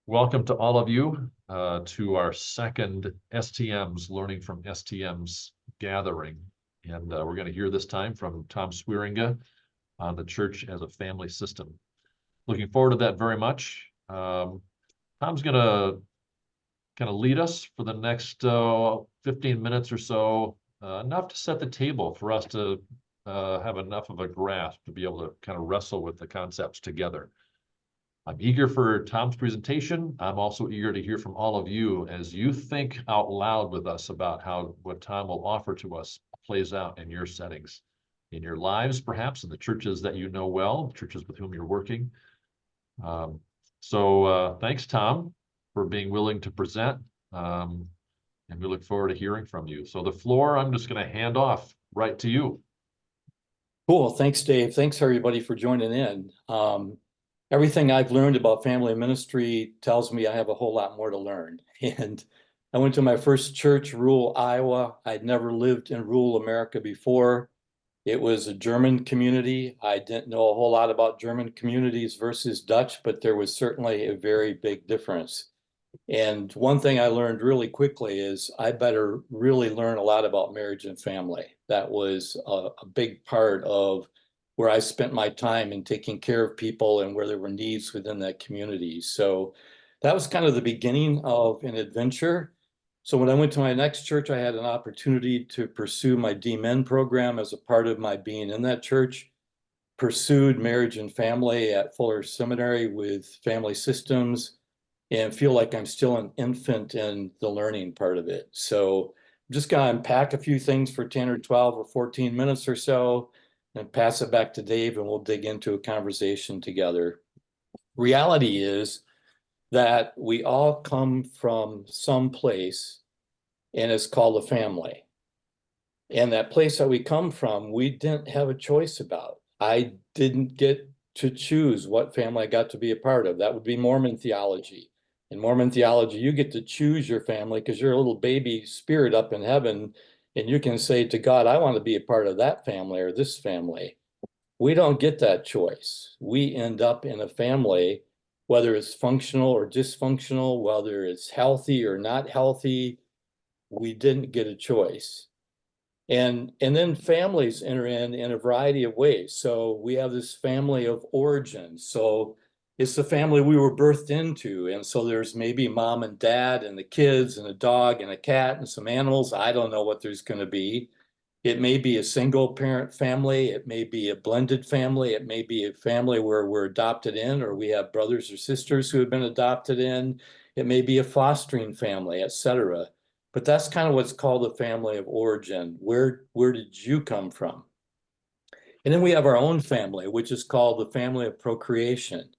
Welcome to all of you to our second STMs, Learning from STMs gathering. And we're going to hear this time from Tom Swearinga on the church as a family system. Looking forward to that very much. Tom's going to kind of lead us for the next 15 minutes or so, enough to set the table for us to have enough of a grasp to be able to kind of wrestle with the concepts together. I'm eager for Tom's presentation. I'm also eager to hear from all of you as you think out loud with us about how what Tom will offer to us plays out in your settings, in your lives, perhaps in the churches that you know well, churches with whom you're working. Thanks, Tom, for being willing to present. And we look forward to hearing from you. So the floor, I'm just going to hand off right to you. Cool. Thanks, Dave. Thanks, everybody, for joining in. Everything I've learned about family ministry tells me I have a whole lot more to learn. And I went to my first church, rural Iowa. I'd never lived in rural America before. It was a German community. I didn't know a whole lot about German communities versus Dutch, but there was certainly a very big difference. And one thing I learned really quickly is I better really learn a lot about marriage and family. That was a big part of where I spent my time in taking care of people and where there were needs within that community. So that was kind of the beginning of an adventure. So when I went to my next church, I had an opportunity to pursue my DMin program as a part of my being in that church, pursued marriage and family at Fuller Seminary with family systems, and feel like I'm still an infant in the learning part of it. So I'm just gonna unpack a few things for 10 or 12 or 14 minutes or so, and pass it back to Dave, and we'll dig into a conversation together. Reality is that we all come from some place, and it's called a family. And that place that we come from, we didn't have a choice about. I didn't get to choose what family I got to be a part of. That would be Mormon theology. In Mormon theology, you get to choose your family because you're a little baby spirit up in heaven, and you can say to God, I want to be a part of that family or this family. We don't get that choice. We end up in a family, whether it's functional or dysfunctional, whether it's healthy or not healthy, we didn't get a choice. And then families enter in a variety of ways. So we have this family of origin. So it's the family we were birthed into. And so there's maybe mom and dad and the kids and a dog and a cat and some animals. I don't know what there's going to be. It may be a single parent family. It may be a blended family. It may be a family where we're adopted in, or we have brothers or sisters who have been adopted in. It may be a fostering family, etc. But that's kind of what's called the family of origin. Where did you come from? And then we have our own family, which is called the family of procreation.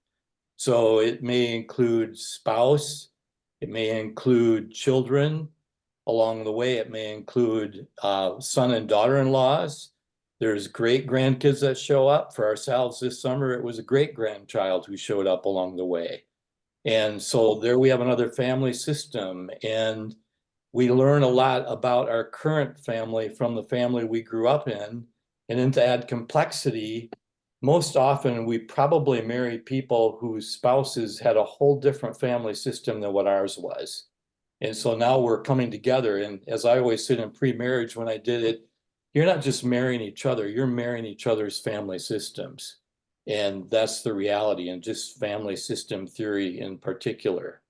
So it may include spouse, it may include children. Along the way, it may include son and daughter-in-laws. There's great grandkids that show up. For ourselves this summer, it was a great grandchild who showed up along the way. And so there we have another family system. And we learn a lot about our current family from the family we grew up in. And then to add complexity, most often we probably marry people whose spouses had a whole different family system than what ours was. And so now we're coming together. And as I always said in pre-marriage when I did it, you're not just marrying each other, you're marrying each other's family systems. And that's the reality, and just family system theory in particular.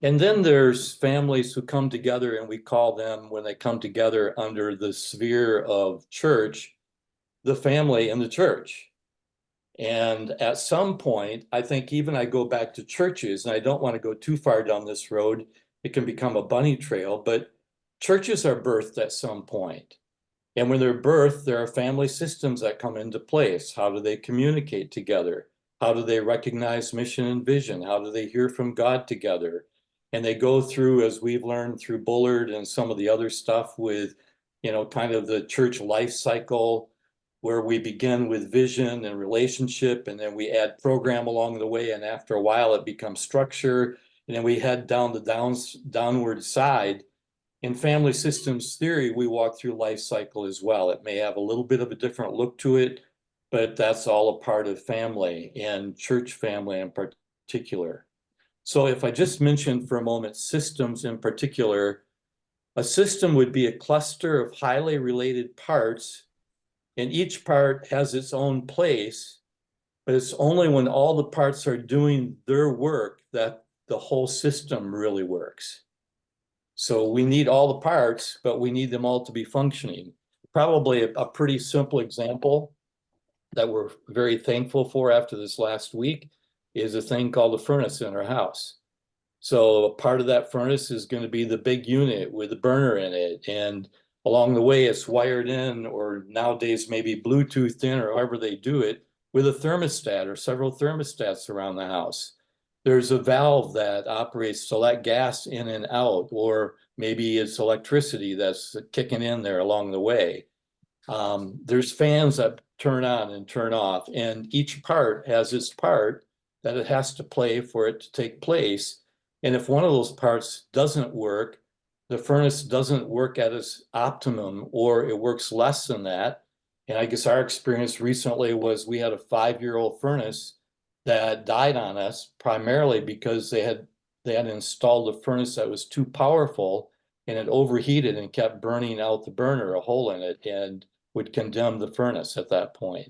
And then there's families who come together, and we call them, when they come together under the sphere of church, the family in the church. And at some point, I think even I go back to churches, and I don't want to go too far down this road, it can become a bunny trail, but churches are birthed at some point. And when they're birthed, there are family systems that come into place. How do they communicate together? How do they recognize mission and vision? How do they hear from God together? And they go through, as we've learned through Bullard and some of the other stuff with, kind of the church life cycle, where we begin with vision and relationship, and then we add program along the way, and after a while it becomes structure, and then we head down the downward side. In family systems theory, we walk through life cycle as well. It may have a little bit of a different look to it, but that's all a part of family, and church family in particular. So if I just mentioned for a moment systems in particular, a system would be a cluster of highly related parts, and each part has its own place, but it's only when all the parts are doing their work that the whole system really works. So we need all the parts, but we need them all to be functioning. Probably a pretty simple example that we're very thankful for after this last week is a thing called a furnace in our house. So part of that furnace is going to be the big unit with the burner in it. And along the way, it's wired in, or nowadays maybe Bluetoothed in, or however they do it, with a thermostat or several thermostats around the house. There's a valve that operates to let gas in and out, or maybe it's electricity that's kicking in there along the way. There's fans that turn on and turn off, and each part has its part that it has to play for it to take place. And if one of those parts doesn't work, the furnace doesn't work at its optimum, or it works less than that. And I guess our experience recently was we had a 5-year-old furnace that died on us primarily because they had installed a furnace that was too powerful, and it overheated and kept burning out the burner, a hole in it, and would condemn the furnace at that point.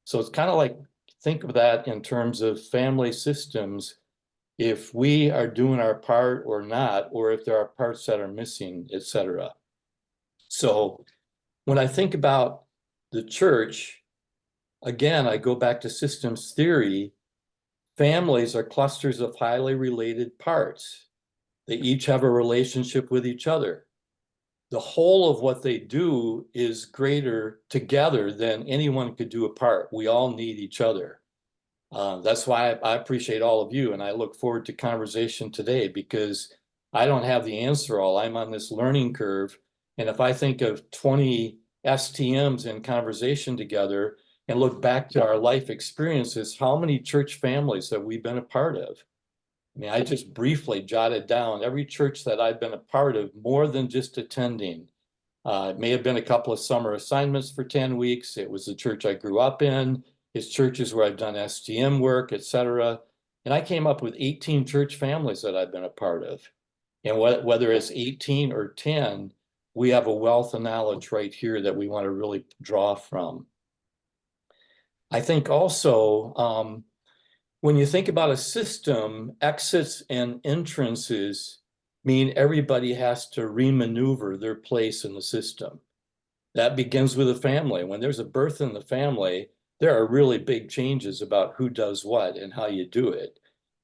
So it's kind of like, think of that in terms of family systems. If we are doing our part or not, or if there are parts that are missing, etc. So when I think about the church, again, I go back to systems theory. Families are clusters of highly related parts. They each have a relationship with each other. The whole of what they do is greater together than anyone could do apart. We all need each other. That's why I appreciate all of you, and I look forward to conversation today, because I don't have the answer all. I'm on this learning curve, and if I think of 20 STMs in conversation together and look back to our life experiences, how many church families have we been a part of? I mean, I just briefly jotted down every church that I've been a part of, more than just attending. It may have been a couple of summer assignments for 10 weeks. It was the church I grew up in. It's churches where I've done STM work, etc. And I came up with 18 church families that I've been a part of. And whether it's 18 or 10, we have a wealth of knowledge right here that we want to really draw from. I think also, when you think about a system, exits and entrances mean everybody has to remaneuver their place in the system. That begins with a family. When there's a birth in the family, there are really big changes about who does what and how you do it.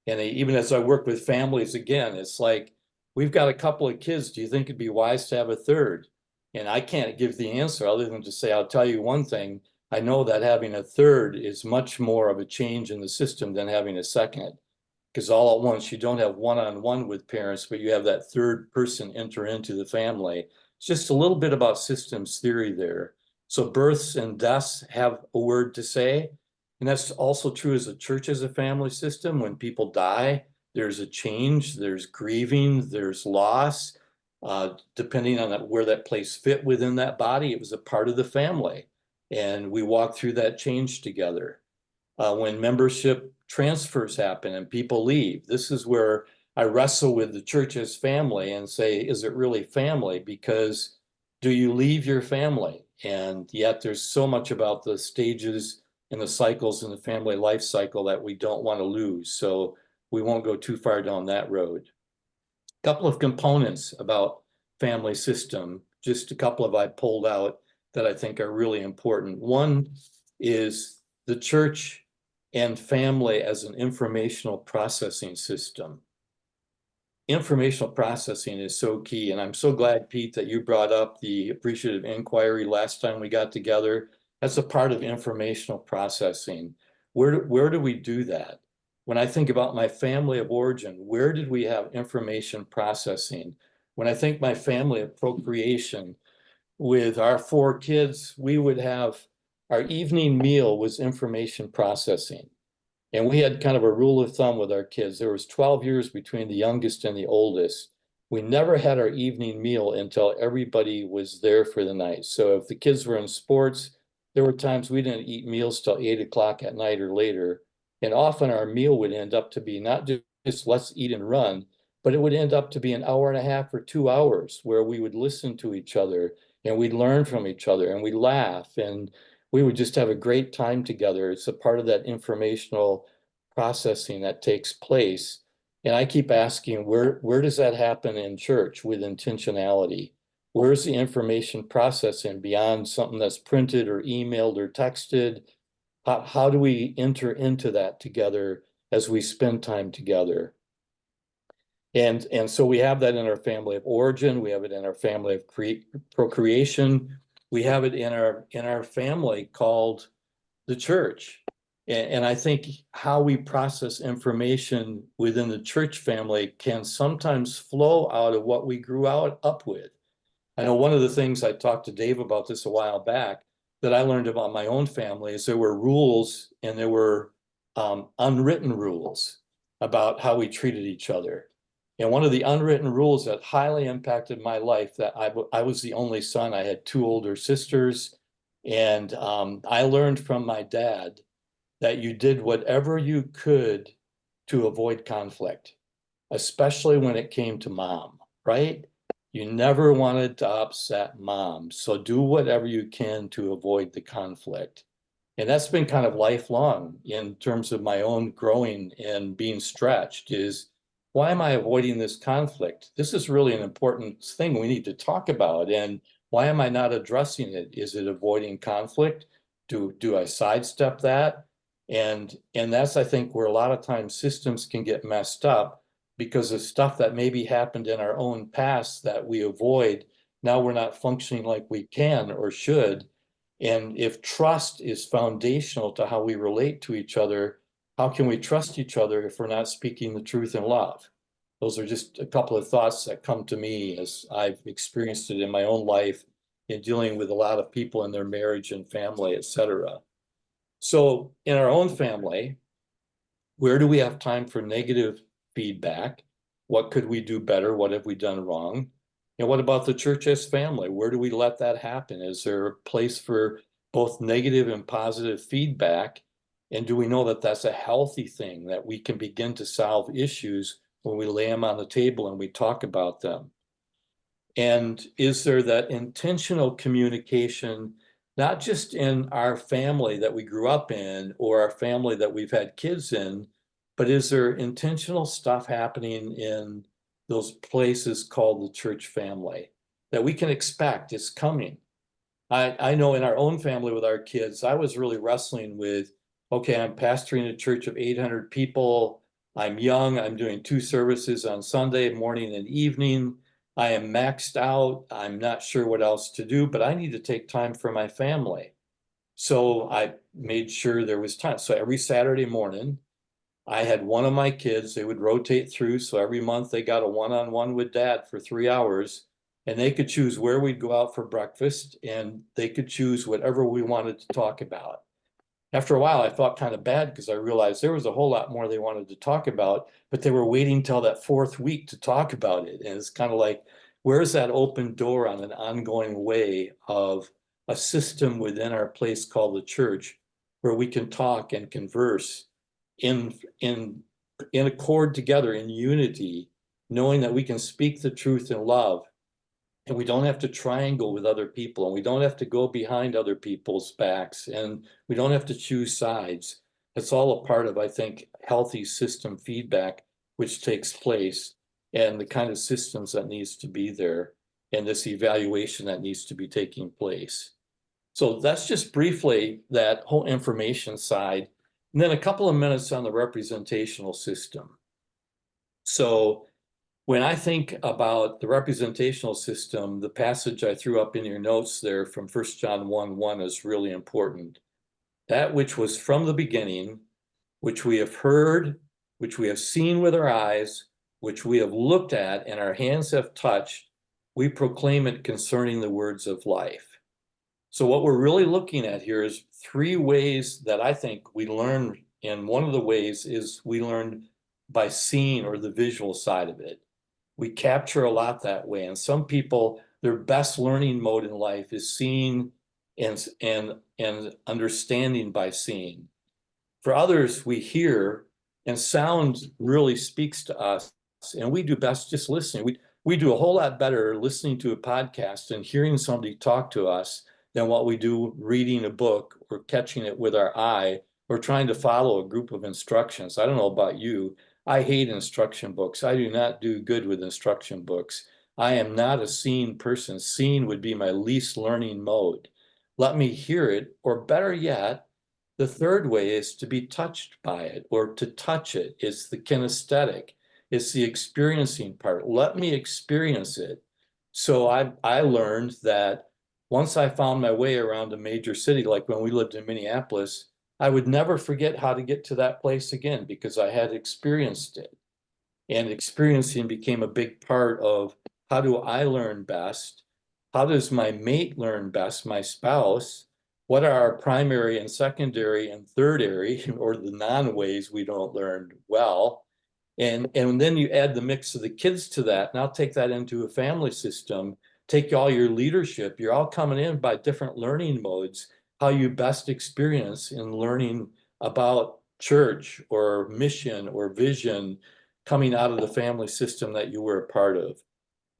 And even as I work with families, again, it's like, we've got a couple of kids. Do you think it'd be wise to have a third? And I can't give the answer other than to say, I'll tell you one thing. I know that having a third is much more of a change in the system than having a second, because all at once you don't have one-on-one with parents, but you have that third person enter into the family. It's just a little bit about systems theory there. So births and deaths have a word to say. And that's also true as a church as a family system. When people die, there's a change, there's grieving, there's loss. Depending on where that place fit within that body, it was a part of the family. And we walk through that change together. When membership transfers happen and people leave, this is where I wrestle with the church as family and say, is it really family? Because do you leave your family? And yet there's so much about the stages and the cycles in the family life cycle that we don't want to lose. So we won't go too far down that road. A couple of components about family system, just a couple of I pulled out that I think are really important. One is the church and family as an informational processing system. Informational processing is so key, and I'm so glad, Pete, that you brought up the appreciative inquiry last time we got together. That's a part of informational processing. Where do we do that? When I think about my family of origin, where did we have information processing? When I think my family of procreation, with our 4 kids, we would have our evening meal was information processing. And we had kind of a rule of thumb with our kids. There was 12 years between the youngest and the oldest. We never had our evening meal until everybody was there for the night. So if the kids were in sports, there were times we didn't eat meals till 8 o'clock at night or later. And often our meal would end up to be not just let's eat and run. But it would end up to be an hour and a half or 2 hours where we would listen to each other and we'd learn from each other and we'd laugh and we would just have a great time together. It's a part of that informational processing that takes place. And I keep asking, where does that happen in church with intentionality? Where's the information processing beyond something that's printed or emailed or texted? How do we enter into that together as we spend time together? And so we have that in our family of origin, we have it in our family of procreation, we have it in our family called the church. And I think how we process information within the church family can sometimes flow out of what we grew up with. I know one of the things I talked to Dave about this a while back that I learned about my own family is there were rules and there were unwritten rules about how we treated each other. And one of the unwritten rules that highly impacted my life, that I was the only son, I had two older sisters, and I learned from my dad that you did whatever you could to avoid conflict, especially when it came to mom, right? You never wanted to upset mom, so do whatever you can to avoid the conflict. And that's been kind of lifelong in terms of my own growing and being stretched is, why am I avoiding this conflict? This is really an important thing we need to talk about. And why am I not addressing it? Is it avoiding conflict? Do I sidestep that? And that's, I think, where a lot of times systems can get messed up because of stuff that maybe happened in our own past that we avoid. Now we're not functioning like we can or should. And if trust is foundational to how we relate to each other, how can we trust each other if we're not speaking the truth in love? Those are just a couple of thoughts that come to me as I've experienced it in my own life in dealing with a lot of people in their marriage and family, etc. So in our own family, where do we have time for negative feedback? What could we do better? What have we done wrong? And what about the church as family? Where do we let that happen? Is there a place for both negative and positive feedback? And do we know that that's a healthy thing, that we can begin to solve issues when we lay them on the table and we talk about them? And is there that intentional communication, not just in our family that we grew up in or our family that we've had kids in, but is there intentional stuff happening in those places called the church family that we can expect is coming? I know in our own family with our kids, I was really wrestling with, okay, I'm pastoring a church of 800 people. I'm young. I'm doing 2 services on Sunday morning and evening. I am maxed out. I'm not sure what else to do, but I need to take time for my family. So I made sure there was time. So every Saturday morning, I had one of my kids, they would rotate through. So every month they got a one-on-one with dad for 3 hours and they could choose where we'd go out for breakfast and they could choose whatever we wanted to talk about. After a while, I felt kind of bad because I realized there was a whole lot more they wanted to talk about, but they were waiting till that 4th week to talk about it. And it's kind of like, where's that open door on an ongoing way of a system within our place called the church where we can talk and converse in accord together in unity, knowing that we can speak the truth in love and we don't have to triangle with other people and we don't have to go behind other people's backs and we don't have to choose sides. It's all a part of, I think, healthy system feedback, which takes place and the kind of systems that needs to be there and this evaluation that needs to be taking place. So that's just briefly that whole information side. And then a couple of minutes on the representational system. So when I think about the representational system, the passage I threw up in your notes there from 1 John 1:1 is really important. That which was from the beginning, which we have heard, which we have seen with our eyes, which we have looked at and our hands have touched, we proclaim it concerning the words of life. So what we're really looking at here is 3 ways that I think we learn. And one of the ways is we learn by seeing, or the visual side of it. We capture a lot that way. And some people, their best learning mode in life is seeing and understanding by seeing. For others, we hear And sound really speaks to us, and we do best just listening. We do a whole lot better listening to a podcast and hearing somebody talk to us than what we do reading a book or catching it with our eye or trying to follow a group of instructions. I don't know about you. I hate instruction books. I do not do good with instruction books. I am not a seeing person. Seeing would be my least learning mode. Let me hear it, or better yet, the third way is to be touched by it, or to touch it. It's the kinesthetic. It's the experiencing part. Let me experience it. So I learned that once I found my way around a major city, like when we lived in Minneapolis, I would never forget how to get to that place again because I had experienced it. And experiencing became a big part of how do I learn best? How does my mate learn best, my spouse? What are our primary and secondary and third area, or the non-ways we don't learn well? And then you add the mix of the kids to that. Now take that into a family system. Take all your leadership. You're all coming in by different learning modes, how you best experience in learning about church or mission or vision coming out of the family system that you were a part of.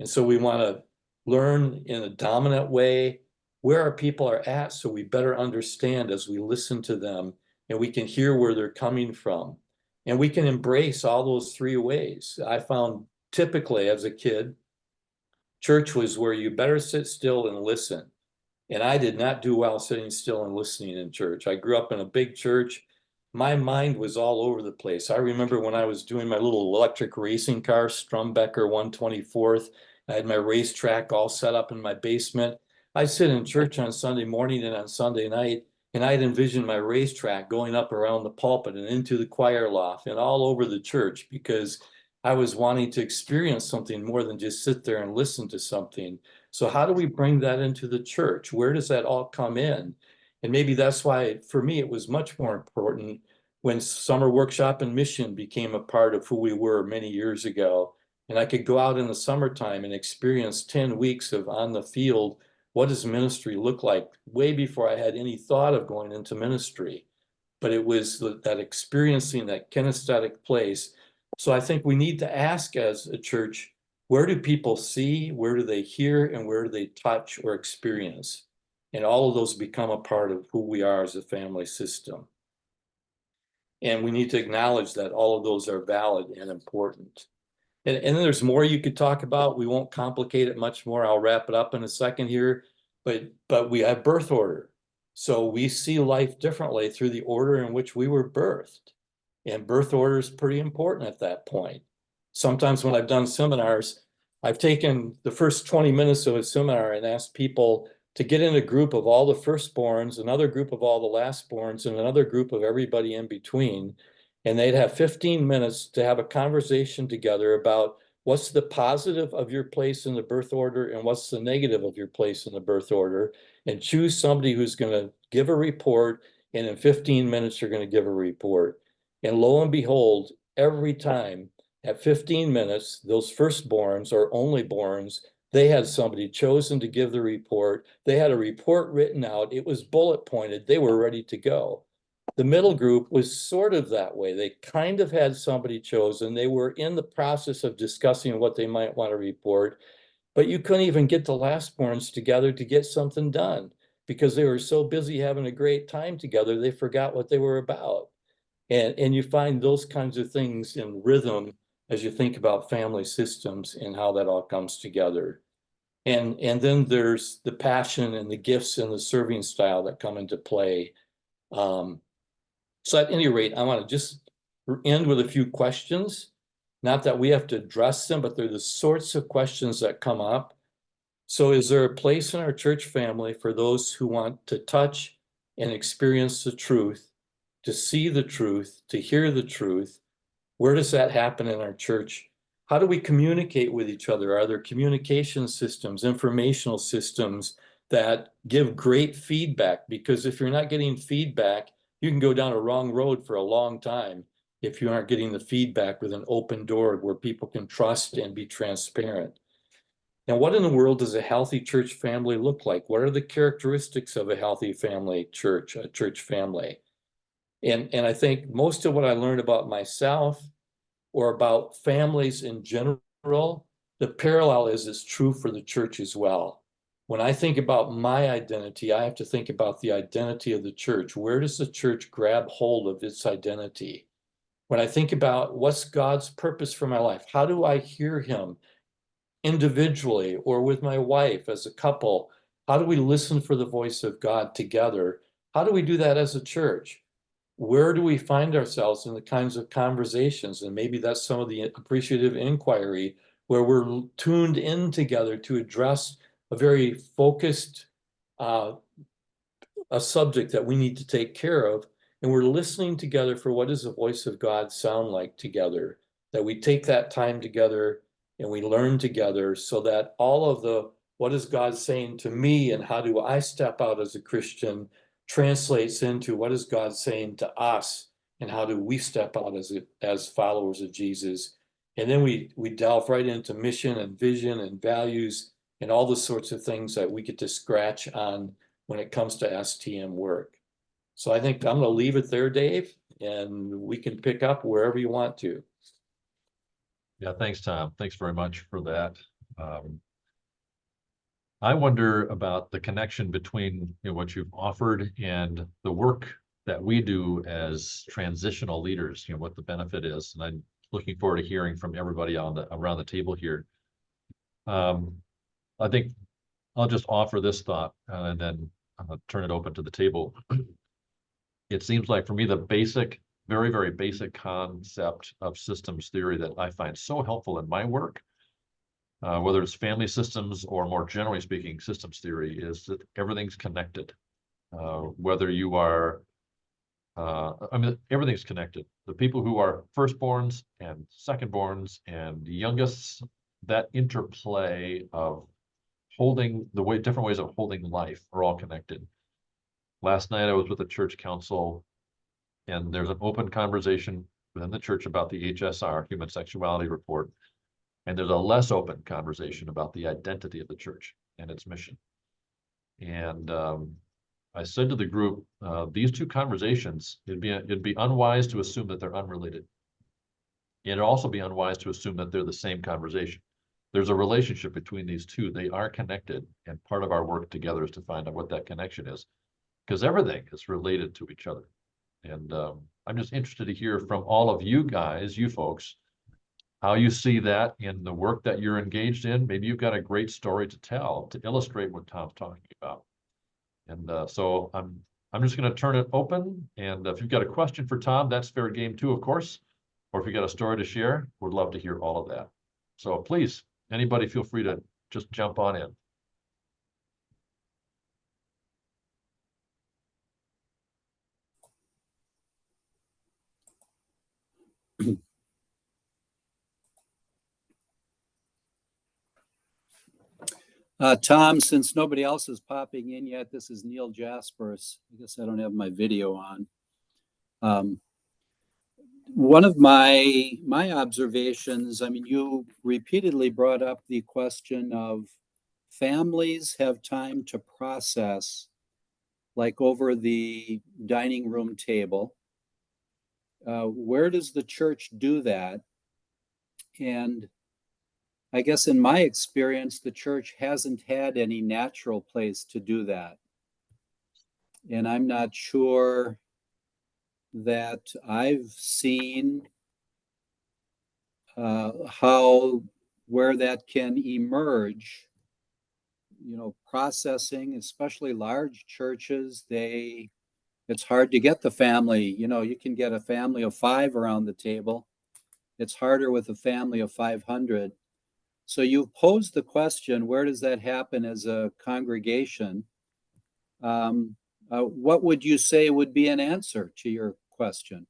And so we want to learn in a dominant way where our people are at so we better understand as we listen to them and we can hear where they're coming from. And we can embrace all those three ways. I found typically as a kid, church was where you better sit still and listen. And I did not do well sitting still and listening in church. I grew up in a big church. My mind was all over the place. I remember when I was doing my little electric racing car, Strumbecker 124th. I had my racetrack all set up in my basement. I'd sit in church on Sunday morning and on Sunday night, and I'd envision my racetrack going up around the pulpit and into the choir loft and all over the church because I was wanting to experience something more than just sit there and listen to something. So how do we bring that into the church? Where does that all come in? And maybe that's why, for me, it was much more important when summer workshop and mission became a part of who we were many years ago. And I could go out in the summertime and experience 10 weeks of on the field. What does ministry look like? Way before I had any thought of going into ministry. But it was that experiencing that kinesthetic place. So I think we need to ask as a church, where do people see, where do they hear, and where do they touch or experience? And all of those become a part of who we are as a family system. And we need to acknowledge that all of those are valid and important. And then there's more you could talk about. We won't complicate it much more. I'll wrap it up in a second here. But we have birth order. So we see life differently through the order in which we were birthed. And birth order is pretty important at that point. Sometimes when I've done seminars, I've taken the first 20 minutes of a seminar and asked people to get in a group of all the firstborns, another group of all the lastborns, and another group of everybody in between. And they'd have 15 minutes to have a conversation together about what's the positive of your place in the birth order and what's the negative of your place in the birth order, and choose somebody who's going to give a report, and in 15 minutes you're going to give a report. And lo and behold, every time at 15 minutes, those firstborns or onlyborns, they had somebody chosen to give the report. They had a report written out. It was bullet pointed. They were ready to go. The middle group was sort of that way. They kind of had somebody chosen. They were in the process of discussing what they might want to report, but you couldn't even get the lastborns together to get something done because they were so busy having a great time together, they forgot what they were about. And you find those kinds of things in rhythm as you think about family systems and how that all comes together. And then there's the passion and the gifts and the serving style that come into play. So at any rate, I want to just end with a few questions. Not that we have to address them, but they're the sorts of questions that come up. So is there a place in our church family for those who want to touch and experience the truth, to see the truth, to hear the truth? Where does that happen in our church? How do we communicate with each other? Are there communication systems, informational systems that give great feedback? Because if you're not getting feedback, you can go down a wrong road for a long time if you aren't getting the feedback with an open door where people can trust and be transparent. Now, what in the world does a healthy church family look like? What are the characteristics of a healthy family church, a church family? And I think most of what I learned about myself or about families in general, the parallel is true for the church as well. When I think about my identity, I have to think about the identity of the church. Where does the church grab hold of its identity? When I think about what's God's purpose for my life, how do I hear him individually or with my wife as a couple? How do we listen for the voice of God together? How do we do that as a church? Where do we find ourselves in the kinds of conversations? And maybe that's some of the appreciative inquiry where we're tuned in together to address a very focused a subject that we need to take care of. And we're listening together for what does the voice of God sound like together, that we take that time together and we learn together so that all of the what is God saying to me and how do I step out as a Christian translates into what is God saying to us and how do we step out as followers of Jesus. And then we delve right into mission and vision and values and all the sorts of things that we get to scratch on when it comes to STM work. So I think I'm going to leave it there, Dave, and we can pick up wherever you want to. Yeah, thanks, Tom. Thanks very much for that. I wonder about the connection between what you've offered and the work that we do as transitional leaders, what the benefit is. And I'm looking forward to hearing from everybody around the table here. I think I'll just offer this thought and then turn it open to the table. It seems like for me, the basic, very, very basic concept of systems theory that I find so helpful in my work, whether it's family systems or more generally speaking, systems theory, is that everything's connected. Whether you are, everything's connected. The people who are firstborns and secondborns and youngest, that interplay of holding different ways of holding life are all connected. Last night I was with a church council and there's an open conversation within the church about the HSR, Human Sexuality Report. And there's a less open conversation about the identity of the church and its mission. And I said to the group, these two conversations, it'd be unwise to assume that they're unrelated. It'd also be unwise to assume that they're the same conversation. There's a relationship between these two. They are connected, and part of our work together is to find out what that connection is, because everything is related to each other. And I'm just interested to hear from all of you guys, you folks, how you see that in the work that you're engaged in. Maybe you've got a great story to tell to illustrate what Tom's talking about. And so I'm just going to turn it open. And if you've got a question for Tom, that's fair game too, of course. Or if you've got a story to share, we'd love to hear all of that. So please, anybody feel free to just jump on in. Tom, since nobody else is popping in yet, this is Neil Jaspers. I guess I don't have my video on. One of my observations, you repeatedly brought up the question of families have time to process, like over the dining room table. Where does the church do that? And I guess in my experience, the church hasn't had any natural place to do that. And I'm not sure that I've seen where that can emerge. Processing, especially large churches, it's hard to get the family. You can get a family of 5 around the table. It's harder with a family of 500. So you've posed the question, where does that happen as a congregation? What would you say would be an answer to your question?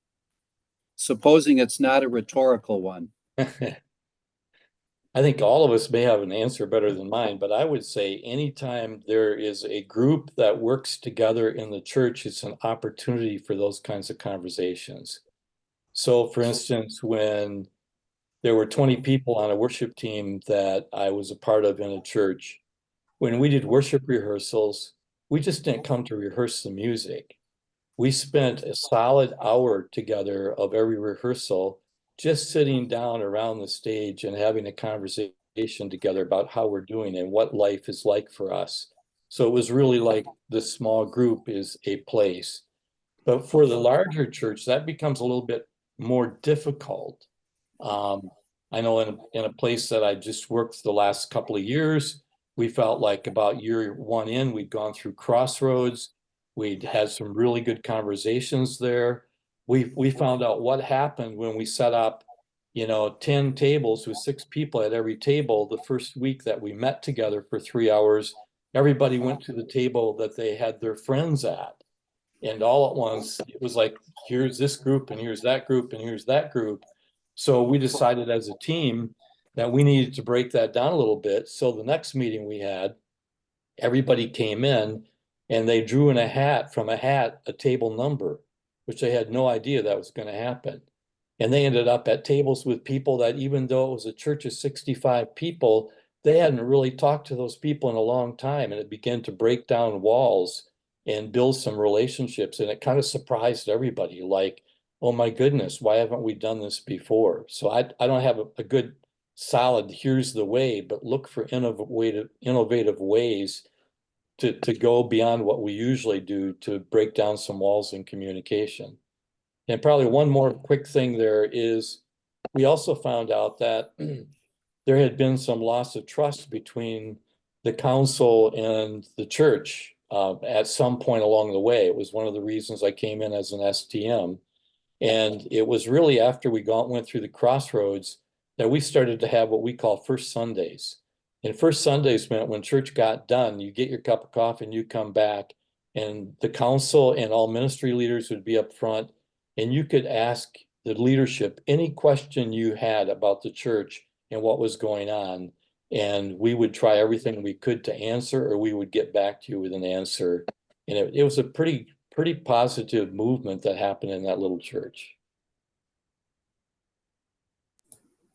Supposing it's not a rhetorical one. I think all of us may have an answer better than mine, but I would say anytime there is a group that works together in the church, it's an opportunity for those kinds of conversations. So for instance, when there were 20 people on a worship team that I was a part of in a church, when we did worship rehearsals, we just didn't come to rehearse the music. we spent a solid hour together of every rehearsal, just sitting down around the stage and having a conversation together about how we're doing and what life is like for us. So it was really like this small group is a place. But for the larger church, that becomes a little bit more difficult. I know in a place that I just worked the last couple of years, we felt like about year one in, we'd gone through crossroads. We'd had some really good conversations there. We found out what happened when we set up, 10 tables with 6 people at every table. The first week that we met together for 3 hours, everybody went to the table that they had their friends at. And all at once, it was like, here's this group and here's that group and here's that group. So we decided as a team that we needed to break that down a little bit. So the next meeting we had, everybody came in and they drew in a hat a table number, which they had no idea that was going to happen. And they ended up at tables with people that, even though it was a church of 65 people, they hadn't really talked to those people in a long time. And it began to break down walls and build some relationships. And it kind of surprised everybody, like, oh my goodness, why haven't we done this before? So I don't have a good solid, here's the way, but look for innovative ways to go beyond what we usually do to break down some walls in communication. And probably one more quick thing there is we also found out that there had been some loss of trust between the council and the church at some point along the way. It was one of the reasons I came in as an STM. And it was really after we went through the crossroads that we started to have what we call First Sundays. And First Sundays meant when church got done, you get your cup of coffee and you come back, and the council and all ministry leaders would be up front, and you could ask the leadership any question you had about the church and what was going on. And we would try everything we could to answer, or we would get back to you with an answer. And it was a pretty positive movement that happened in that little church.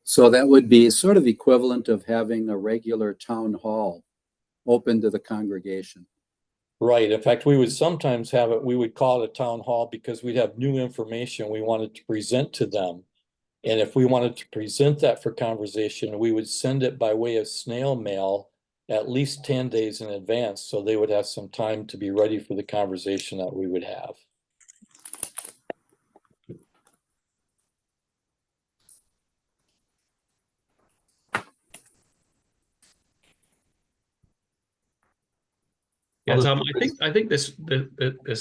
So that would be sort of equivalent of having a regular town hall open to the congregation. Right. In fact, we would sometimes we would call it a town hall because we'd have new information we wanted to present to them. And if we wanted to present that for conversation, we would send it by way of snail mail at least 10 days in advance, so they would have some time to be ready for the conversation that we would have. Yeah, Tom, I think this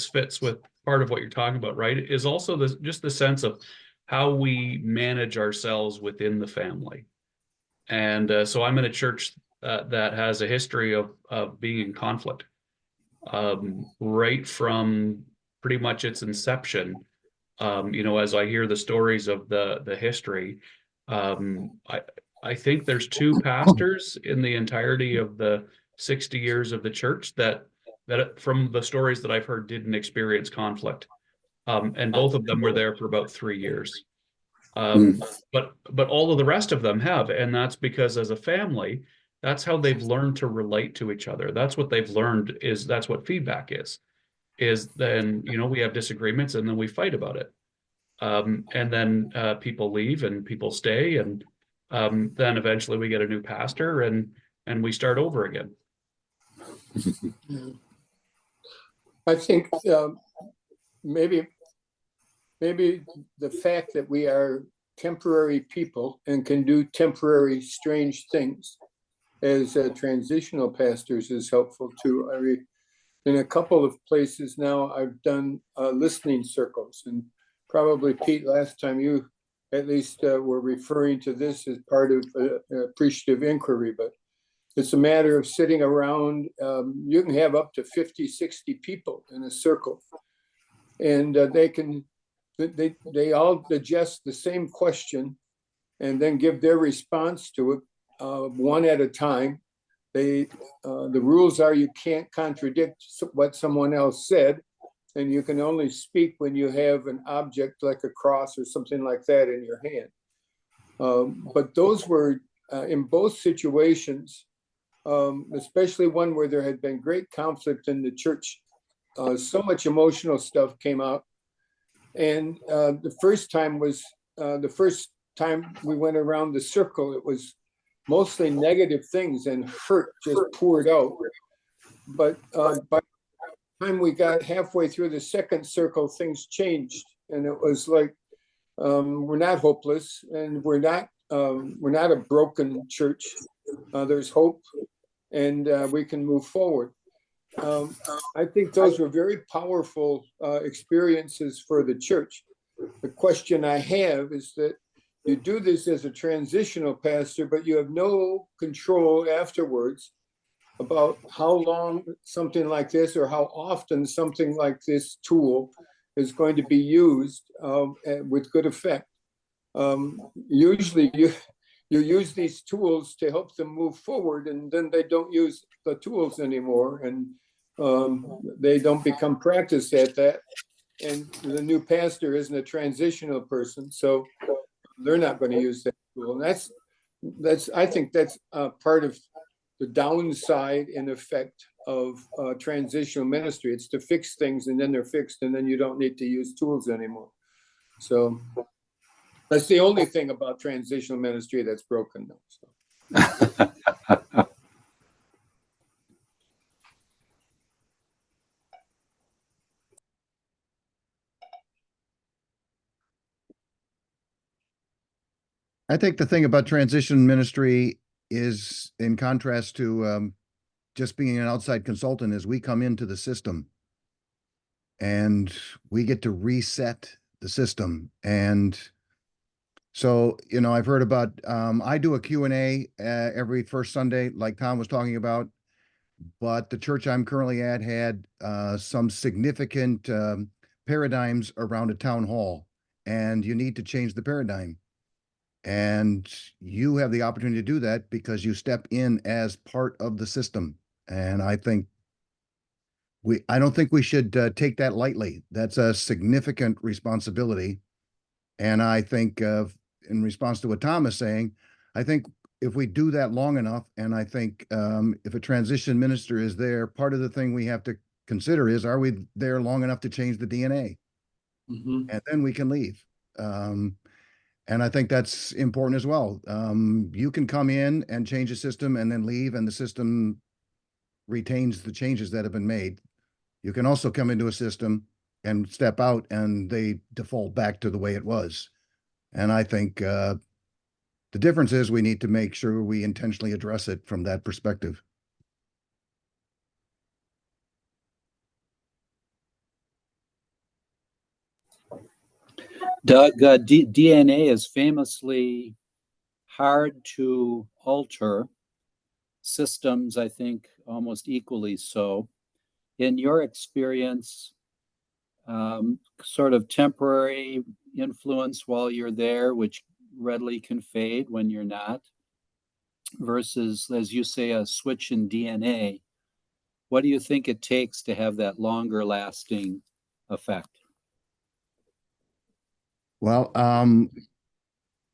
fits with part of what you're talking about, right? Is also just the sense of how we manage ourselves within the family. And so I'm in a church that has a history of being in conflict, right from pretty much its inception. As I hear the stories of the history, I think there's 2 pastors in the entirety of the 60 years of the church that from the stories that I've heard didn't experience conflict. And both of them were there for about 3 years. But all of the rest of them have, and that's because as a family, that's how they've learned to relate to each other. That's what they've learned, that's what feedback is then, we have disagreements and then we fight about it. And then people leave and people stay, and then eventually we get a new pastor and we start over again. I think maybe the fact that we are temporary people and can do temporary strange things as transitional pastors is helpful too. I mean, in a couple of places now, I've done listening circles, and probably Pete, last time you at least were referring to this as part of appreciative inquiry, but it's a matter of sitting around. You can have up to 50, 60 people in a circle, and they all digest the same question and then give their response to it one at a time. The rules are you can't contradict what someone else said, and you can only speak when you have an object like a cross or something like that in your hand. But those were in both situations, especially one where there had been great conflict in the church so much emotional stuff came out. And the first time we went around the circle, it was mostly negative things and hurt just poured out. But by the time we got halfway through the second circle, things changed. And it was like, we're not hopeless, and we're not a broken church. There's hope, and we can move forward. I think those were very powerful experiences for the church. The question I have is that you do this as a transitional pastor, but you have no control afterwards about how long something like this or how often something like this tool is going to be used with good effect. Usually you use these tools to help them move forward, and then they don't use the tools anymore, and they don't become practiced at that. And the new pastor isn't a transitional person, so they're not going to use that tool. And I think that's part of the downside and effect of transitional ministry. It's to fix things, and then they're fixed, and then you don't need to use tools anymore. So that's the only thing about transitional ministry that's broken, though. So. I think the thing about transition ministry is, in contrast to just being an outside consultant, is we come into the system and we get to reset the system. And so, you know, I've heard about, I do a Q&A every first Sunday, like Tom was talking about, but the church I'm currently at had some significant paradigms around a town hall, and you need to change the paradigm. And you have the opportunity to do that because you step in as part of the system. And I don't think we should take that lightly. That's a significant responsibility. And I think in response to what Tom is saying, I think if we do that long enough, and I think if a transition minister is there, part of the thing we have to consider is, are we there long enough to change the DNA? Mhm. And then we can leave. And I think that's important as well. You can come in and change a system and then leave, and the system retains the changes that have been made. You can also come into a system and step out, and they default back to the way it was. And I think the difference is we need to make sure we intentionally address it from that perspective. Doug, DNA is famously hard to alter. Systems, I think, almost equally so. In your experience, sort of temporary influence while you're there, which readily can fade when you're not, versus, as you say, a switch in DNA, what do you think it takes to have that longer lasting effect? Well,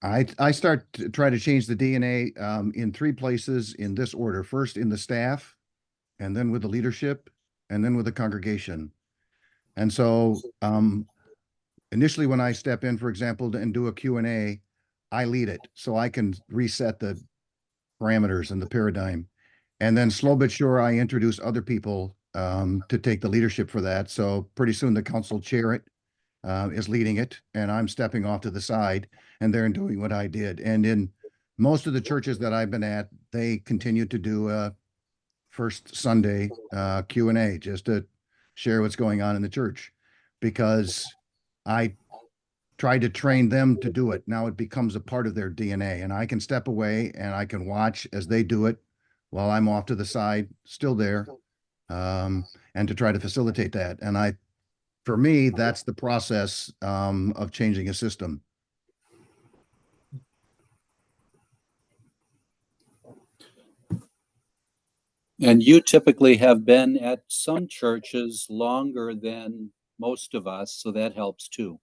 I start to try to change the DNA in 3 places in this order. First in the staff, and then with the leadership, and then with the congregation. And so initially when I step in, for example, and do a Q&A, I lead it so I can reset the parameters and the paradigm. And then slow but sure, I introduce other people to take the leadership for that. So pretty soon the council chair is leading it, and I'm stepping off to the side, and they're doing what I did. And in most of the churches that I've been at, they continue to do a first Sunday Q&A just to share what's going on in the church, because I tried to train them to do it. Now it becomes a part of their DNA, and I can step away and I can watch as they do it while I'm off to the side, still there, and to try to facilitate that. And for me, that's the process of changing a system. And you typically have been at some churches longer than most of us, so that helps too.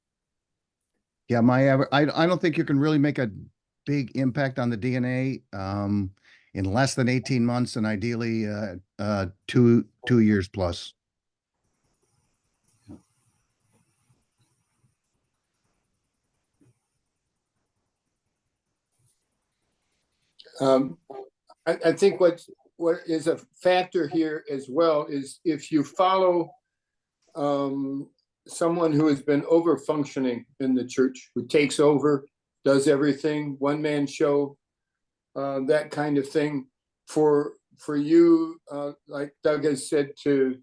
Yeah, I don't think you can really make a big impact on the DNA in less than 18 months, and ideally 2 years plus. I think what is a factor here as well is if you follow someone who has been over functioning in the church, who takes over, does everything, one man show, that kind of thing. For you, like Doug has said, to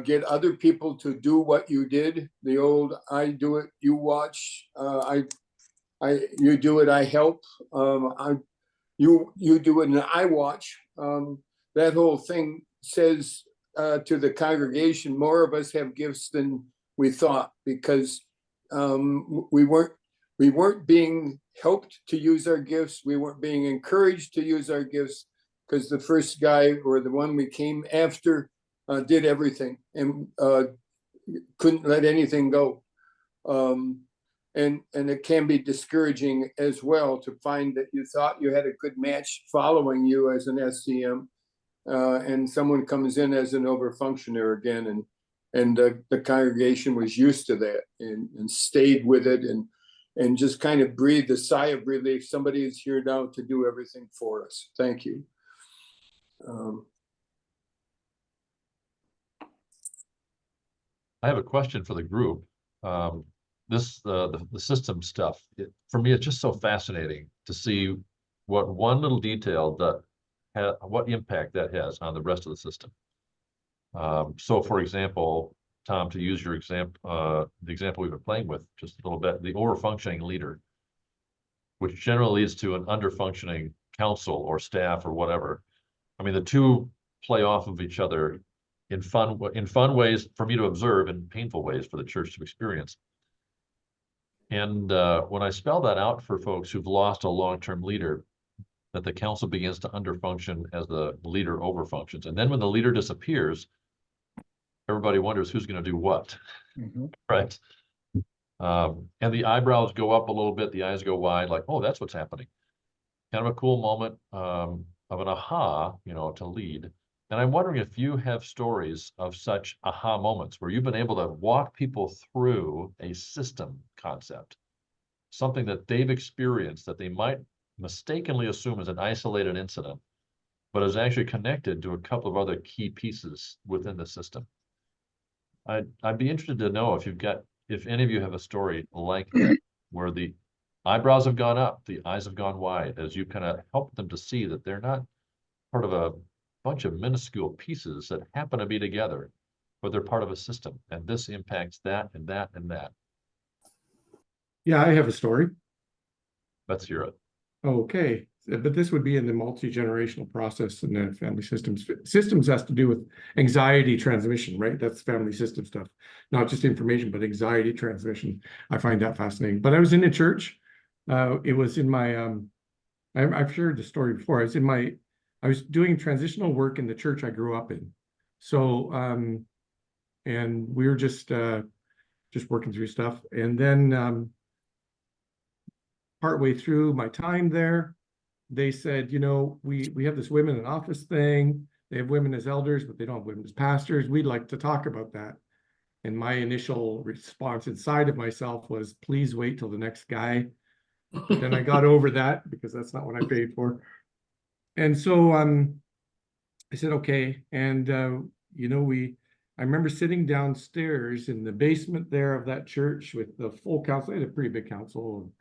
get other people to do what you did, the old I do it, you watch, you do it, I help, you do it and I watch. That whole thing says to the congregation, more of us have gifts than we thought, because we weren't being helped to use our gifts. We weren't being encouraged to use our gifts, because the first guy or the one we came after did everything and couldn't let anything go. And it can be discouraging as well to find that you thought you had a good match following you as an STM, and someone comes in as an overfunctioner again, and the congregation was used to that and stayed with it and just kind of breathed a sigh of relief. Somebody is here now to do everything for us. Thank you. I have a question for the group. The system stuff, for me, it's just so fascinating to see what one little detail what impact that has on the rest of the system. So for example, Tom, to use your example, the example we've been playing with just a little bit, the over-functioning leader, which generally leads to an under-functioning council or staff or whatever. I mean, the two play off of each other in fun ways for me to observe and painful ways for the church to experience. And when I spell that out for folks who've lost a long-term leader, that the council begins to underfunction as the leader overfunctions. And then when the leader disappears, everybody wonders who's going to do what, right? And the eyebrows go up a little bit, the eyes go wide, like, oh, that's what's happening. Kind of a cool moment of an aha, to lead. And I'm wondering if you have stories of such aha moments where you've been able to walk people through a system concept, something that they've experienced that they might mistakenly assume is an isolated incident, but is actually connected to a couple of other key pieces within the system. I'd be interested to know if any of you have a story like that, where the eyebrows have gone up, the eyes have gone wide, as you kind of help them to see that they're not part of a bunch of minuscule pieces that happen to be together, but they're part of a system, and this impacts that and that and that. Yeah, I have a story. Let's hear it. Okay, but this would be in the multi-generational process in the family systems. Systems has to do with anxiety transmission, right? That's family system stuff, not just information, but anxiety transmission. I find that fascinating. But I was in a church. It was in my, I've shared the story before. I was doing transitional work in the church I grew up in. So, and we were just working through stuff. And then partway through my time there, they said, we have this women in office thing. They have women as elders, but they don't have women as pastors. We'd like to talk about that. And my initial response inside of myself was, please wait till the next guy. But then I got over that because that's not what I paid for. And so I said, okay. And, I remember sitting downstairs in the basement there of that church with the full council. They had a pretty big council.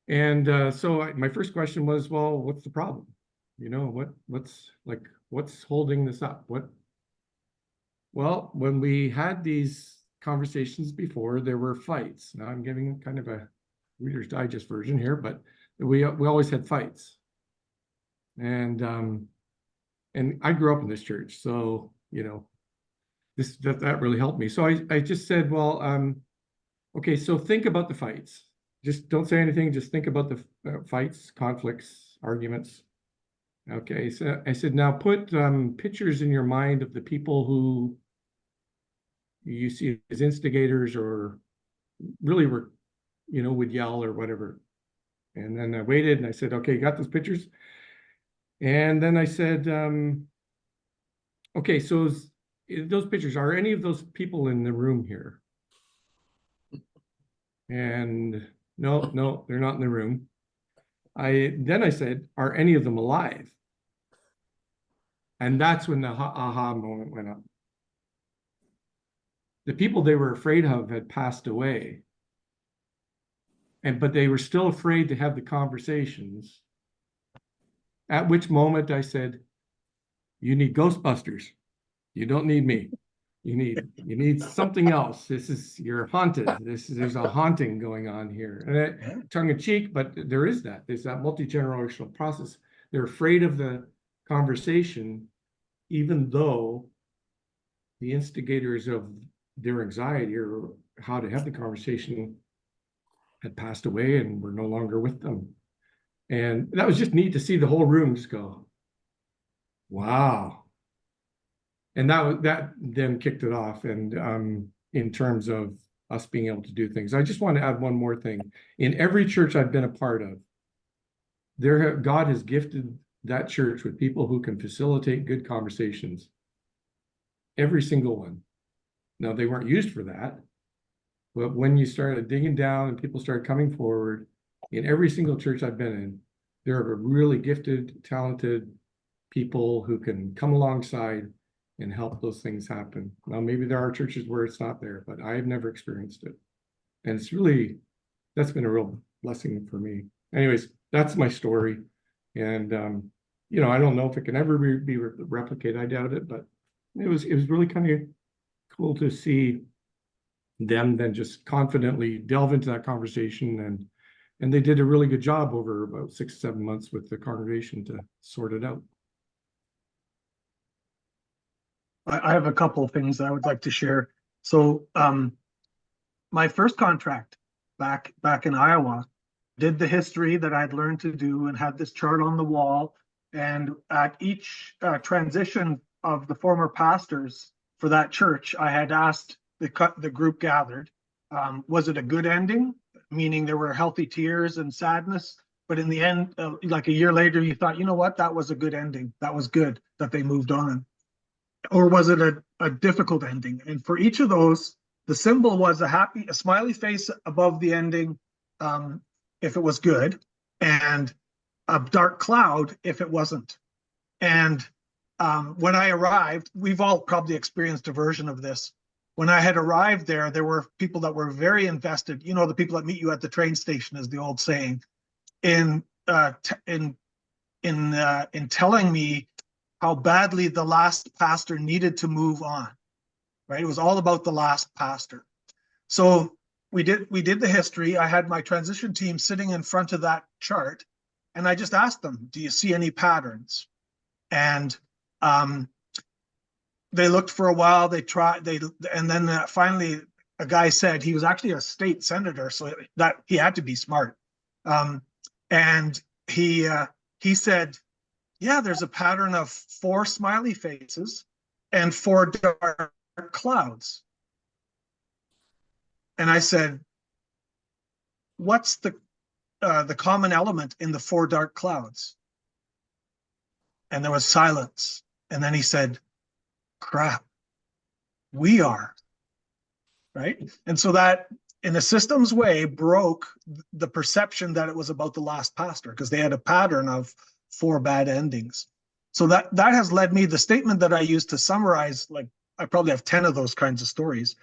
And so my first question was, well, what's the problem? What's holding this up? Well, when we had these conversations before, there were fights. Now I'm giving kind of a Reader's Digest version here, but we always had fights. And I grew up in this church, so that really helped me. So I just said, well, okay, so think about the fights. Just don't say anything. Just think about the fights, conflicts, arguments. Okay, so I said, now put pictures in your mind of the people who you see as instigators or really were, would yell or whatever. And then I waited and I said, okay, you got those pictures? And then I said, okay, so those pictures, are any of those people in the room here? And no, they're not in the room. Then I said, are any of them alive? And that's when the aha moment went up. The people they were afraid of had passed away. But they were still afraid to have the conversations. At which moment I said, you need Ghostbusters. You don't need me. You need something else. You're haunted. There's a haunting going on here. And tongue in cheek, but there's that multi-generational process. They're afraid of the conversation, even though the instigators of their anxiety or how to have the conversation had passed away and were no longer with them. And that was just neat to see the whole room just go, wow. And that then kicked it off. And in terms of us being able to do things, I just want to add one more thing. In every church I've been a part of, God has gifted that church with people who can facilitate good conversations. Every single one. Now, they weren't used for that, but when you started digging down and people started coming forward, in every single church I've been in, there are really gifted, talented people who can come alongside and help those things happen. Now, maybe there are churches where it's not there, but I've never experienced it. And that's been a real blessing for me. Anyways, that's my story. And, I don't know if it can ever be replicated. I doubt it, but it was really kind of cool to see them then just confidently delve into that conversation. And they did a really good job over about 6 or 7 months with the congregation to sort it out. I have a couple of things I would like to share. So my first contract back in Iowa did the history that I'd learned to do and had this chart on the wall. And at each transition of the former pastors for that church, I had asked the group gathered, was it a good ending? Meaning there were healthy tears and sadness, but in the end, like a year later, you thought, you know what, that was a good ending. That was good that they moved on. Or was it a difficult ending? And for each of those, the symbol was a smiley face above the ending if it was good, and a dark cloud if it wasn't. And when I arrived, we've all probably experienced a version of this. When I had arrived there were people that were very invested. The people that meet you at the train station is the old saying. In telling me how badly the last pastor needed to move on, right? It was all about the last pastor. So we did the history. I had my transition team sitting in front of that chart, and I just asked them, do you see any patterns? And they looked for a while, and then finally a guy said, he was actually a state senator, so that he had to be smart. And he said, yeah, there's a pattern of 4 smiley faces and 4 dark clouds. And I said, what's the common element in the 4 dark clouds? And there was silence. And then he said, crap, we are, right? And so that, in a systems way, broke the perception that it was about the last pastor, because they had a pattern of 4 bad endings. So that has led me, the statement that I use to summarize, like I probably have 10 of those kinds of stories,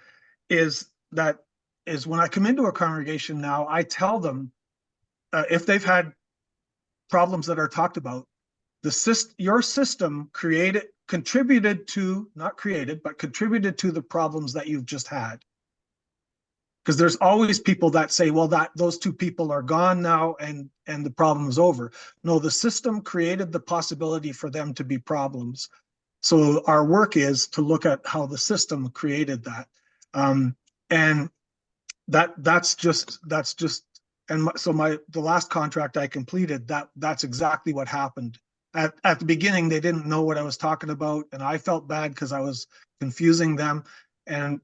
is when I come into a congregation now, I tell them, if they've had problems that are talked about, your system contributed to the problems that you've just had. Because there's always people that say, well, those 2 people are gone now and the problem is over. No, the system created the possibility for them to be problems. So our work is to look at how the system created that. And that's just, and so the last contract I completed, that's exactly what happened. At the beginning, they didn't know what I was talking about, and I felt bad because I was confusing them.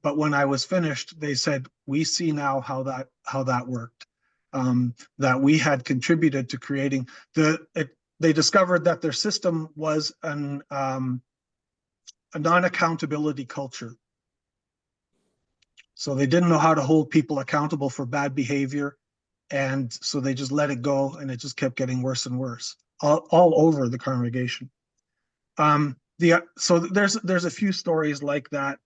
But when I was finished, they said, we see now how that worked. That we had contributed to creating they discovered that their system was a non-accountability culture. So they didn't know how to hold people accountable for bad behavior, And so they just let it go, and it just kept getting worse and worse all over the congregation. So there's a few stories like that.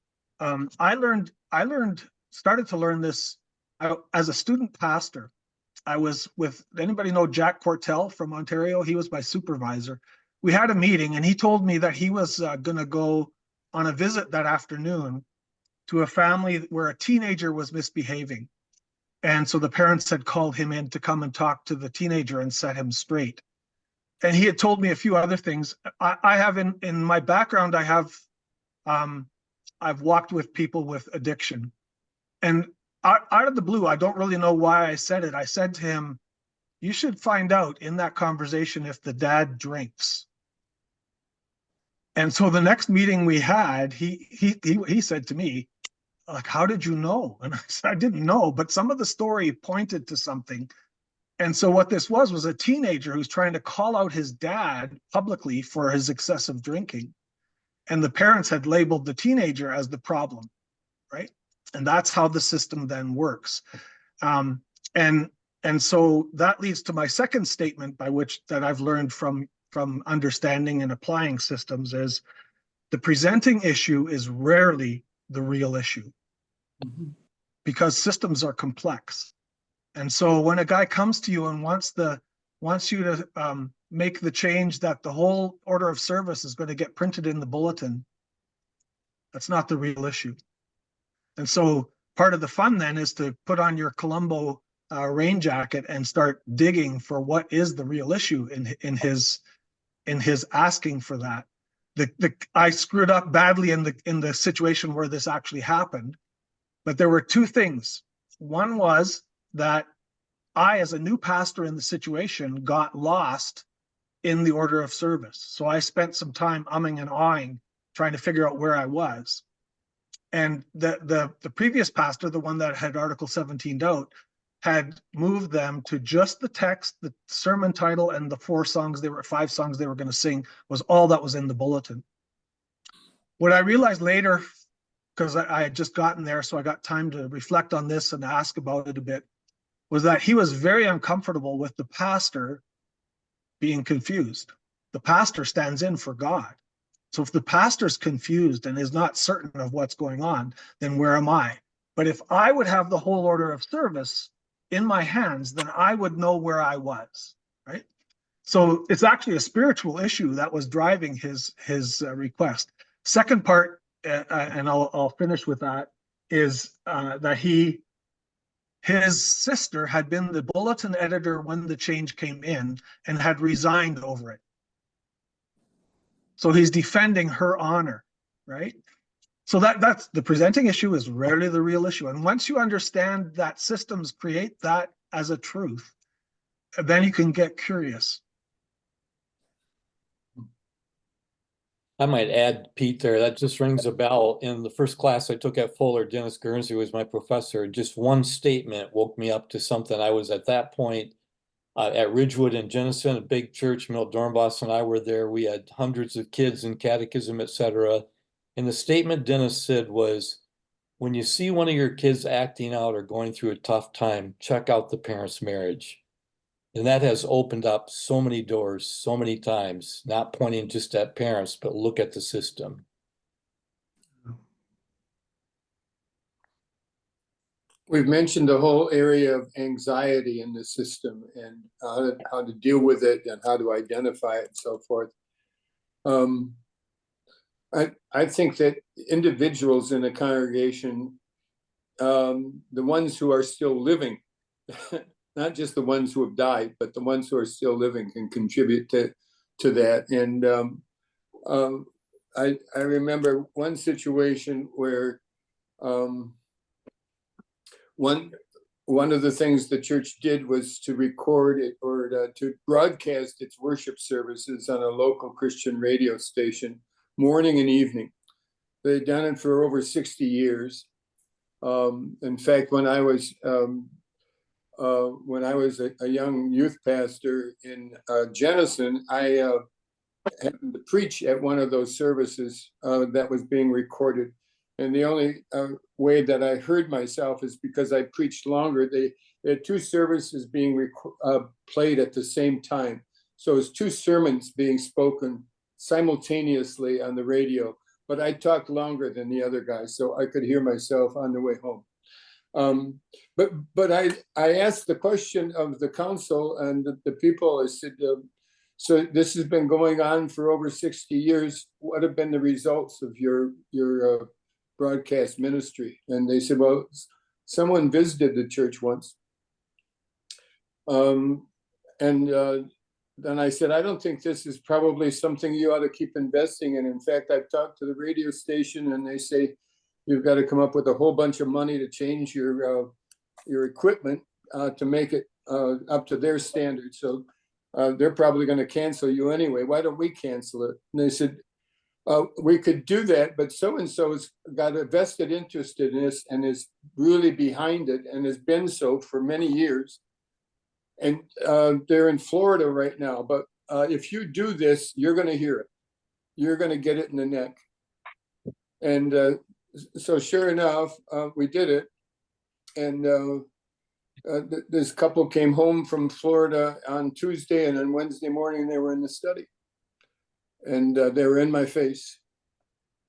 Started to learn this as a student pastor. I was with, anybody know Jack Cortell from Ontario? He was my supervisor. We had a meeting, and he told me that he was going to go on a visit that afternoon to a family where a teenager was misbehaving. And so the parents had called him in to come and talk to the teenager and set him straight. And he had told me a few other things. I have in my background, I've walked with people with addiction. And out of the blue, I don't really know why I said it. I said to him, you should find out in that conversation if the dad drinks. And so the next meeting we had, he said to me, like, how did you know? And I said, I didn't know, but some of the story pointed to something. And so what this was a teenager who's trying to call out his dad publicly for his excessive drinking. And the parents had labeled the teenager as the problem, right? And that's how the system then works. And so that leads to my second statement, by which that I've learned from understanding and applying systems, is the presenting issue is rarely the real issue, because systems are complex. And so when a guy comes to you and wants you to make the change that the whole order of service is going to get printed in the bulletin, that's not the real issue. And so part of the fun then is to put on your Columbo rain jacket and start digging for what is the real issue in his asking for that. I screwed up badly in the situation where this actually happened, but there were two things. One was that I, as a new pastor in the situation, got lost in the order of service. So I spent some time umming and ahhing, trying to figure out where I was. And the previous pastor, the one that had Article 17'd out, had moved them to just the text, the sermon title, and the 5 songs they were going to sing was all that was in the bulletin. What I realized later, because I had just gotten there, so I got time to reflect on this and ask about it a bit, was that he was very uncomfortable with the pastor being confused. The pastor stands in for God. So if the pastor's confused and is not certain of what's going on, then where am I? But if I would have the whole order of service in my hands, then I would know where I was, right? So it's actually a spiritual issue that was driving his request. Second part, and I'll finish with that, is that his sister had been the bulletin editor when the change came in and had resigned over it. So he's defending her honor, right? So that's the presenting issue is rarely the real issue. And once you understand that systems create that as a truth, then you can get curious. I might add, Pete, there, that just rings a bell. In the first class I took at Fuller, Dennis Guernsey was my professor. Just one statement woke me up to something. I was at that point at Ridgewood in Jenison, a big church. Milt Dornbos and I were there. We had hundreds of kids in catechism, etc. And the statement Dennis said was, when you see one of your kids acting out or going through a tough time, check out the parents' marriage. And that has opened up so many doors, so many times, not pointing just at parents, but look at the system. We've mentioned the whole area of anxiety in the system and how to deal with it and how to identify it and so forth. I think that individuals in a congregation, the ones who are still living, not just the ones who have died, but the ones who are still living can contribute to that. And I remember one situation where one of the things the church did was to record it or to broadcast its worship services on a local Christian radio station, morning and evening. They'd done it for over 60 years. In fact, when I was a young youth pastor in Jenison, I happened to preach at one of those services that was being recorded. And the only way that I heard myself is because I preached longer. they had two services being played at the same time. So it was two sermons being spoken simultaneously on the radio, but I talked longer than the other guy, so I could hear myself on the way home. But I asked the question of the council and the people. I said, so this has been going on for over 60 years. What have been the results of your broadcast ministry? And they said, well, someone visited the church once. Then I said, I don't think this is probably something you ought to keep investing in. In fact, I've talked to the radio station and they say, you've got to come up with a whole bunch of money to change your equipment to make it up to their standards. So they're probably going to cancel you anyway. Why don't we cancel it? And they said, we could do that, but so-and-so's got a vested interest in this and is really behind it and has been so for many years. And they're in Florida right now. But if you do this, you're going to hear it. You're going to get it in the neck. And so sure enough, we did it. And this couple came home from Florida on Tuesday, and on Wednesday morning, they were in the study. And they were in my face.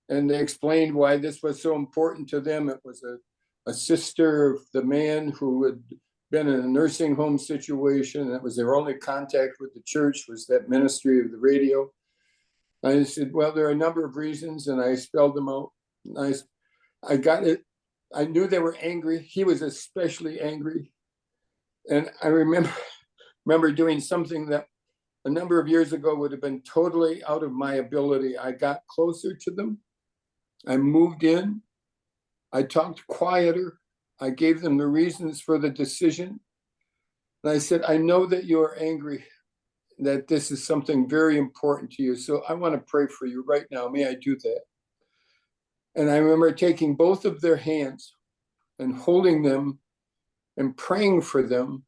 And they explained why this was so important to them. It was a sister of the man who had been in a nursing home situation. That was their only contact with the church, was that ministry of the radio. I said, well, there are a number of reasons, and I spelled them out. I got it. I knew they were angry. He was especially angry. And I remember doing something that a number of years ago would have been totally out of my ability. I got closer to them. I moved in. I talked quieter. I gave them the reasons for the decision. And I said, I know that you are angry, that this is something very important to you. So I want to pray for you right now. May I do that? And I remember taking both of their hands and holding them and praying for them.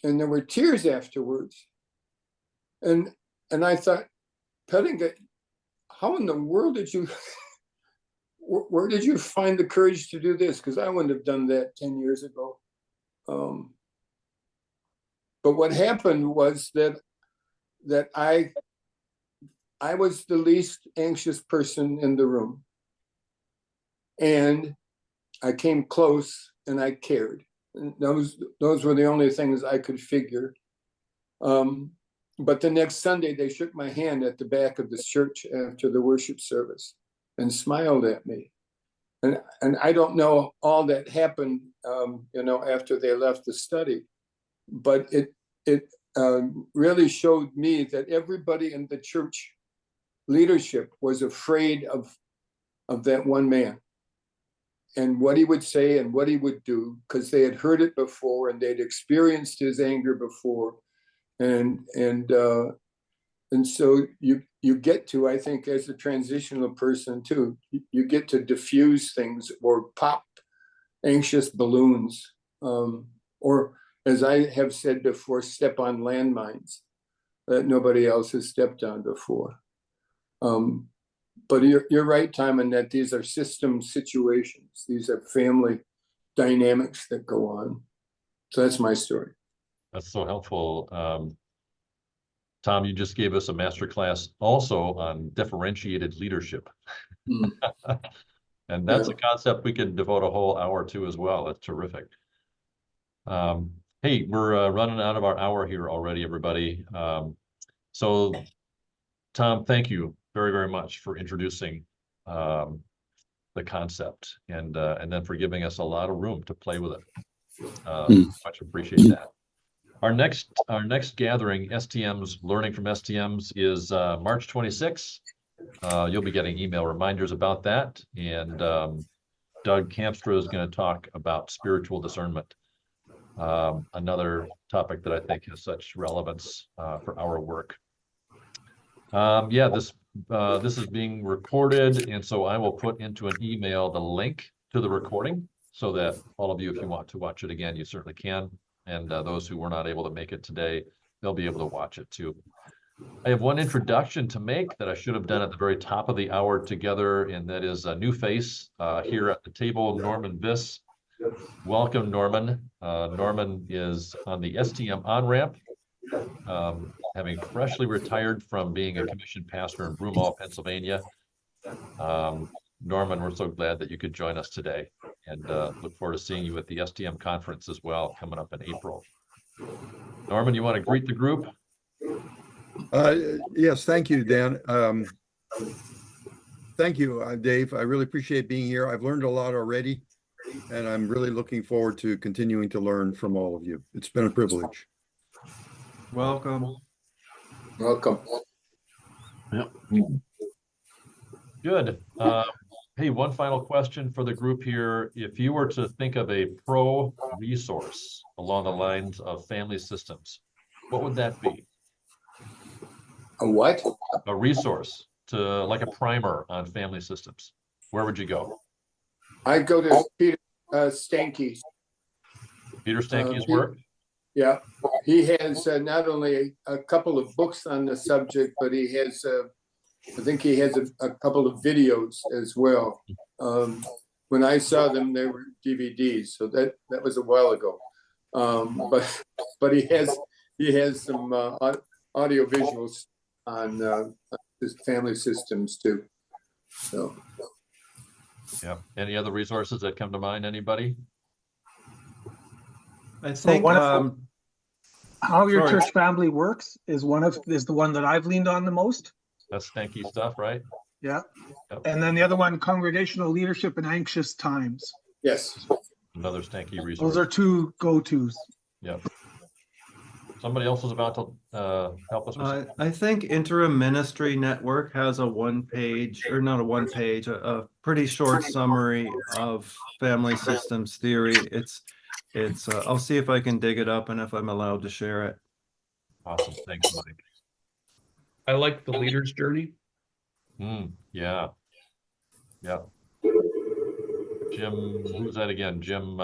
And there were tears afterwards. And I thought, Pettinga, how in the world did you, where did you find the courage to do this? Because I wouldn't have done that 10 years ago. But what happened was that I was the least anxious person in the room. And I came close and I cared. And those were the only things I could figure. But the next Sunday, they shook my hand at the back of the church after the worship service and smiled at me. And I don't know all that happened, after they left the study, but it really showed me that everybody in the church leadership was afraid of that one man and what he would say and what he would do, because they had heard it before and they'd experienced his anger before. And so you get to, I think, as a transitional person too, you get to diffuse things or pop anxious balloons, or as I have said before, step on landmines that nobody else has stepped on before. But you're right, Timon, that these are system situations. These are family dynamics that go on. So that's my story. That's so helpful. Tom, you just gave us a masterclass also on differentiated leadership. And that's a concept we can devote a whole hour to as well. That's terrific. Hey, we're running out of our hour here already, everybody. So Tom, thank you very, very much for introducing the concept and then for giving us a lot of room to play with it. Much appreciate that. Our next gathering, STMs, Learning from STMs, is March 26th. You'll be getting email reminders about that. And Doug Campstra is going to talk about spiritual discernment, another topic that I think has such relevance for our work. This is being recorded, and so I will put into an email the link to the recording so that all of you, if you want to watch it again, you certainly can. And those who were not able to make it today, they'll be able to watch it too. I have one introduction to make that I should have done at the very top of the hour together, and that is a new face here at the table, Norman Viss. welcome Norman. Norman is on the STM on-ramp, having freshly retired from being a commissioned pastor in Broomall, Pennsylvania. Norman, we're so glad that you could join us today, and look forward to seeing you at the STM conference as well, coming up in April. Norman, you want to greet the group? Yes, thank you, Dan. Thank you, Dave. I really appreciate being here. I've learned a lot already, and I'm really looking forward to continuing to learn from all of you. It's been a privilege. Welcome. Welcome. Good. Hey, one final question for the group here. If you were to think of a pro resource along the lines of family systems, what would that be? A what? A resource to like a primer on family systems. Where would you go? I'd go to Peter Stanke's. Peter Stanke's he- work? Yeah, he has not only a couple of books on the subject, but he has, I think he has a couple of videos as well. When I saw them, they were DVDs, so that was a while ago. But he has some audio visuals on his family systems too. So. Yeah. Any other resources that come to mind, anybody? I think How your Sorry. church family works is the one that I've leaned on the most. That's Stanky stuff, right? Yeah. Yep. And then the other one, congregational leadership in anxious times. Yes. Another Stanky resource. Those are two go-tos. Yep. Somebody else is about to help us with something. I think Interim Ministry Network has a one-page, or not a one-page, a pretty short summary of family systems theory. It's I'll see if I can dig it up and if I'm allowed to share it. Awesome. Thanks, Mike. I like the leader's journey. Yeah. Yeah. Jim, who's that again? Jim,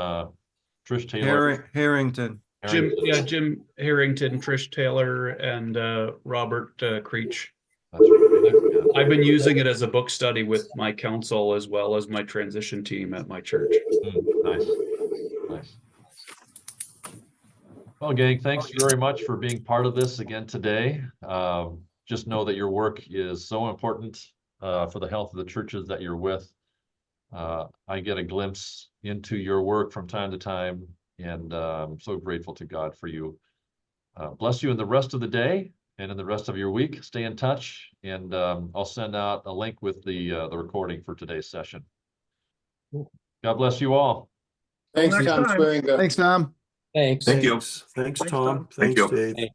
Trish Taylor. Harrington. Jim Harrington, Trish Taylor, and Robert Creech. That's right. Yeah. I've been using it as a book study with my council as well as my transition team at my church. Nice. Nice. Well, gang, thanks very much for being part of this again today. Just know that your work is so important for the health of the churches that you're with. I get a glimpse into your work from time to time, and I'm so grateful to God for you. Bless you in the rest of the day and in the rest of your week. Stay in touch, and I'll send out a link with the recording for today's session. God bless you all. Thanks, Next Tom time. Swearinga. Thanks, Tom. Thanks. Thank you. Thanks, Thanks, Tom. Tom. Thank Thanks, you. Dave.